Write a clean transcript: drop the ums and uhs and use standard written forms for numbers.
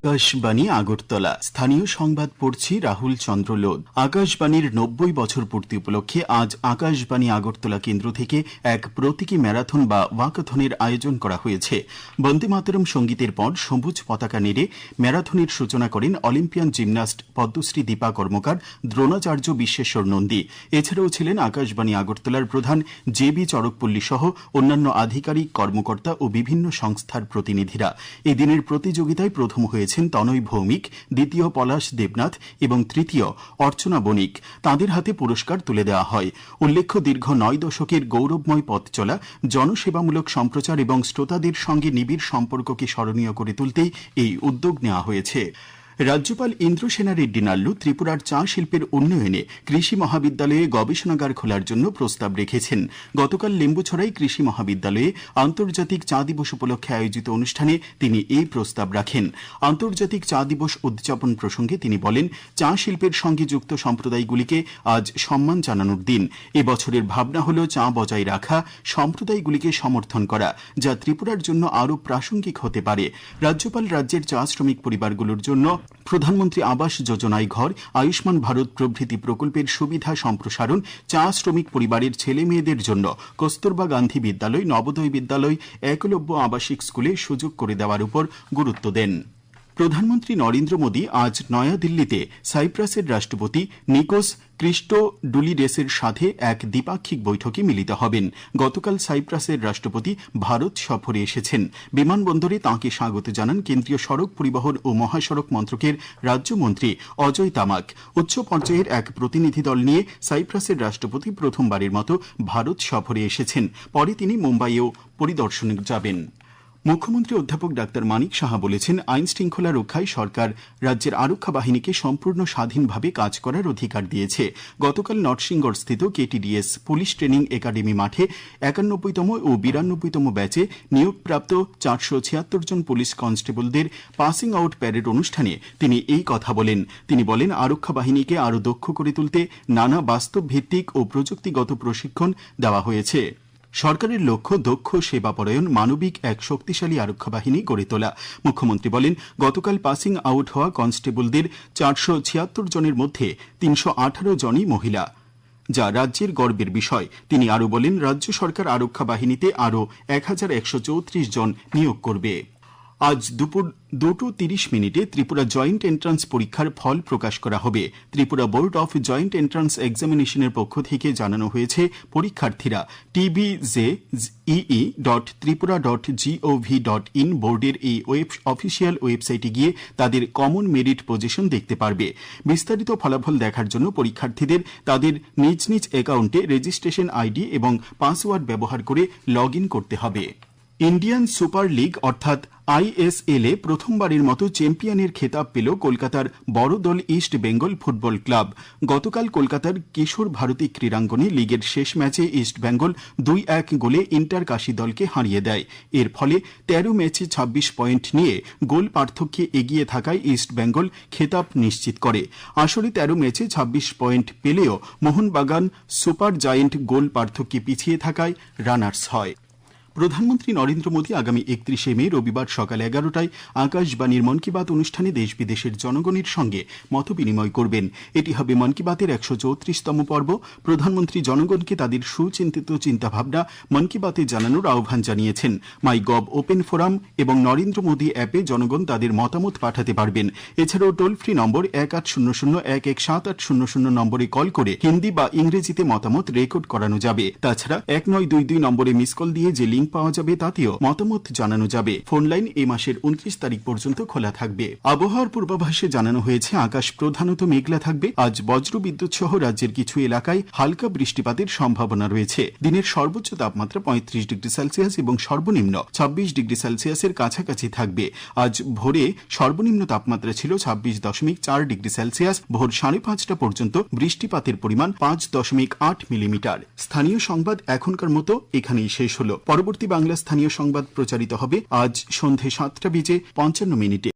আকাশবাণী আগরতলা। স্থানীয় সংবাদ পড়ছি রাহুল চন্দ্র লোধ। আকাশবাণীর ৯০ বছর পূর্তি উপলক্ষে আজ আকাশবাণী আগরতলা কেন্দ্র থেকে এক প্রতীকী ম্যারাথন বা ওয়াকাথনের আয়োজন করা হয়েছে। বন্দে মাতরম সঙ্গীতের পর সবুজ পতাকা নেড়ে ম্যারাথনের সূচনা করেন অলিম্পিয়ান জিমন্যাস্ট পদ্মশ্রী দীপা কর্মকার, দ্রোণাচার্য বিশ্বেশ্বর নন্দী। এছাড়াও ছিলেন আকাশবাণী আগরতলার প্রধান জে.বি. চরকপল্লী সহ অন্যান্য আধিকারিক, কর্মকর্তা ও বিভিন্ন সংস্থার প্রতিনিধিরা। এই দিনের প্রতিযোগিতায় প্রথম হয়েছেন তনয় ভৌমিক, দ্বিতীয় পলাশ দেবনাথ এবং তৃতীয় অর্চনা বণিক। তাঁদের হাতে পুরস্কার তুলে দেওয়া হয়। উল্লেখ্য, দীর্ঘ ৯ দশকের গৌরবময় পথ চলা, জনসেবামূলক সম্প্রচার এবং শ্রোতাদের সঙ্গে নিবিড় সম্পর্ককে স্মরণীয় করে তুলতেই এই উদ্যোগ নেওয়া হয়েছে। রাজ্যপাল ইন্দ্রসেনা রেড্ডি নাল্লু ত্রিপুরার চা শিল্পের উন্নয়নে কৃষি মহাবিদ্যালয়ে গবেষণাগার খোলার জন্য প্রস্তাব রেখেছেন। গতকাল লেম্বুছড়াই কৃষি মহাবিদ্যালয়ে আন্তর্জাতিক চা দিবস উপলক্ষে আয়োজিত অনুষ্ঠানে তিনি এই প্রস্তাব রাখেন। আন্তর্জাতিক চা দিবস উদযাপন প্রসঙ্গে তিনি বলেন, চা শিল্পের সঙ্গে যুক্ত সম্প্রদায়গুলিকে আজ সম্মান জানানোর দিন। এবছরের ভাবনা হল চা বজায় রাখা, সম্প্রদায়গুলিকে সমর্থন করা, যা ত্রিপুরার জন্য আরও প্রাসঙ্গিক হতে পারে। রাজ্যপাল রাজ্যের চা শ্রমিক পরিবারগুলোর জন্য প্রধানমন্ত্রী আবাস যোজনায় ঘর, আয়ুষ্মান ভারত প্রভৃতি প্রকল্পের সুবিধা সম্প্রসারণ, চা শ্রমিক পরিবারের ছেলে মেয়েদের জন্য কস্তুরবা গান্ধী বিদ্যালয়, নবোদয় বিদ্যালয়, একলব্য আবাসিক স্কুলে সুযোগ করে দেওয়ার উপর গুরুত্ব দেন। প্রধানমন্ত্রী নরেন্দ্র মোদী আজ নয়াদিল্লিতে সাইপ্রাসের রাষ্ট্রপতি নিকোস ক্রিস্টোডুলিডেসের সাথে এক দ্বিপাক্ষিক বৈঠকে মিলিত হবেন। গতকাল সাইপ্রাসের রাষ্ট্রপতি ভারত সফরে এসেছেন। বিমানবন্দরে তাঁকে স্বাগত জানান কেন্দ্রীয় সড়ক পরিবহন ও মহাসড়ক মন্ত্রকের রাজ্যমন্ত্রী অজয় তামাক। উচ্চ পর্যায়ের এক প্রতিনিধি দল নিয়ে সাইপ্রাসের রাষ্ট্রপতি প্রথমবারের মতো ভারত সফরে এসেছেন। পরে তিনি মুম্বাইয়েও পরিদর্শনে যাবেন। মুখ্যমন্ত্রী অধ্যাপক ডাক্তার মানিক সাহা বলেছেন, আইন শৃঙ্খলা রক্ষায় সরকার রাজ্যের আরক্ষা বাহিনীকে সম্পূর্ণ স্বাধীনভাবে কাজ করার অধিকার দিয়েছে। গতকাল নরসিংগড়স্থিত কেটিডিএস পুলিশ ট্রেনিং একাডেমি মাঠে ৯১তম ও ৯২তম ব্যাচে নিয়োগপ্রাপ্ত ৪৭৬ জন পুলিশ কনস্টেবলদের পাসিং আউট প্যারেড অনুষ্ঠানে তিনি এই কথা বলেন। তিনি বলেন, আরক্ষা বাহিনীকে আরও দক্ষ করে তুলতে নানা বাস্তব ভিত্তিক ও প্রযুক্তিগত প্রশিক্ষণ দেওয়া হয়েছে। সরকারের লক্ষ্য দক্ষ, সেবাপরায়ণ, মানবিক এক শক্তিশালী আরক্ষা বাহিনী গড়ে তোলা। মুখ্যমন্ত্রী বলেন, গতকাল পাসিং আউট হওয়া কনস্টেবলদের ৪৭৬ জনের মধ্যে ৩১৮ জনই মহিলা, যা রাজ্যের গর্বের বিষয়। তিনি আরও বলেন, রাজ্য সরকার আরক্ষা বাহিনীতে আরও ১১৩৪ জন নিয়োগ করবে। আজ দুপুর ২:৩০ ত্রিপুরা জয়েন্ট এন্ট্রান্স পরীক্ষার ফল প্রকাশ করা হবে। Tripura board of joint entrance এক্সামিনেশনের পক্ষ থেকে জানানো হয়েছে, পরীক্ষার্থীরা tbje.tripura.gov.in বোর্ডের এই অফিসিয়াল ওয়েবসাইটে গিয়ে তাদের কমন মেরিট পজিশন দেখতে পারবে। বিস্তারিত ফলাফল দেখার জন্য পরীক্ষার্থীদের তাদের নিজ নিজ অ্যাকাউন্টে রেজিস্ট্রেশন আইডি এবং পাসওয়ার্ড ব্যবহার করে লগ ইন করতে হবে। ইন্ডিয়ান সুপার লিগ অর্থাৎ ISL এ প্রথমবারের মতো চ্যাম্পিয়নের খেতাব পেল কলকাতার বড় দল ইস্ট বেঙ্গল ফুটবল ক্লাব। গতকাল কলকাতার কিশোর ভারতী ক্রীড়াঙ্গনে লিগের শেষ ম্যাচে ইস্ট বেঙ্গল ২-১ গোলে ইন্টার কাশী দলকে হারিয়ে দেয়। এর ফলে ১৩ ম্যাচে ২৬ পয়েন্ট নিয়ে গোল পার্থক্যে এগিয়ে থাকায় ইস্ট বেঙ্গল খেতাব নিশ্চিত করে। আসলে ১৩ ম্যাচে ২৬ পয়েন্ট পেলেও মোহনবাগান সুপার জায়েন্ট গোল পার্থক্যে পিছিয়ে থাকায় রানার্স হয়। প্রধানমন্ত্রী নরেন্দ্র মোদী আগামী ৩১ মে রবিবার সকাল ১১টায় আকাশবাণীর মন কি বাত অনুষ্ঠানে দেশ বিদেশের জনগণের সঙ্গে মতবিনিময় করবেন। এটি হবে মন কি বাতের ১৩৪তম পর্ব। প্রধানমন্ত্রী জনগণকে তাদের সুচিন্তিত চিন্তাভাবনা মন কি বাতে জানানোর আহ্বান জানিয়েছেন। মাই গভ ওপেন ফোরাম এবং নরেন্দ্র মোদী অ্যাপে জনগণ তাদের মতামত পাঠাতে পারবেন। এছাড়াও টোল ফ্রি নম্বর ১৮০০-১১৭৮০০ নম্বরে কল করে হিন্দি বা ইংরেজিতে মতামত রেকর্ড করানো যাবে। তাছাড়া ১৯২২ নম্বরে মিস কল দিয়ে যে লিঙ্ক পাওয়া যাবে তাতেও মতামত জানানো যাবে। ফোন লাইন এই মাসের ২৯ তারিখ পর্যন্ত খোলা থাকবে। আবহাওয়ার পূর্বাভাসে জানানো হয়েছে, আকাশ প্রধানত মেঘলা থাকবে। আজ বজ্রবিদ্যুৎ সহ রাজ্যের কিছু এলাকায় হালকা বৃষ্টিপাতের সম্ভাবনা রয়েছে। দিনের সর্বোচ্চ তাপমাত্রা ৩৫ ডিগ্রি সেলসিয়াস এবং সর্বনিম্ন ২৬ ডিগ্রি সেলসিয়াসের কাছাকাছি থাকবে। আজ ভোরে সর্বনিম্ন তাপমাত্রা ছিল ২৬.৪ ডিগ্রি সেলসিয়াস। ভোর ৫:৩০ পর্যন্ত বৃষ্টিপাতের পরিমাণ ৫.৮ মিলিমিটার। স্থানীয় সংবাদ এখনকার মতো এখানেই শেষ হলো। পরবর্তী বাংলা স্থানীয় সংবাদ প্রচারিত হবে আজ সন্ধে ৭টা বেজে ৫৫ মিনিটে।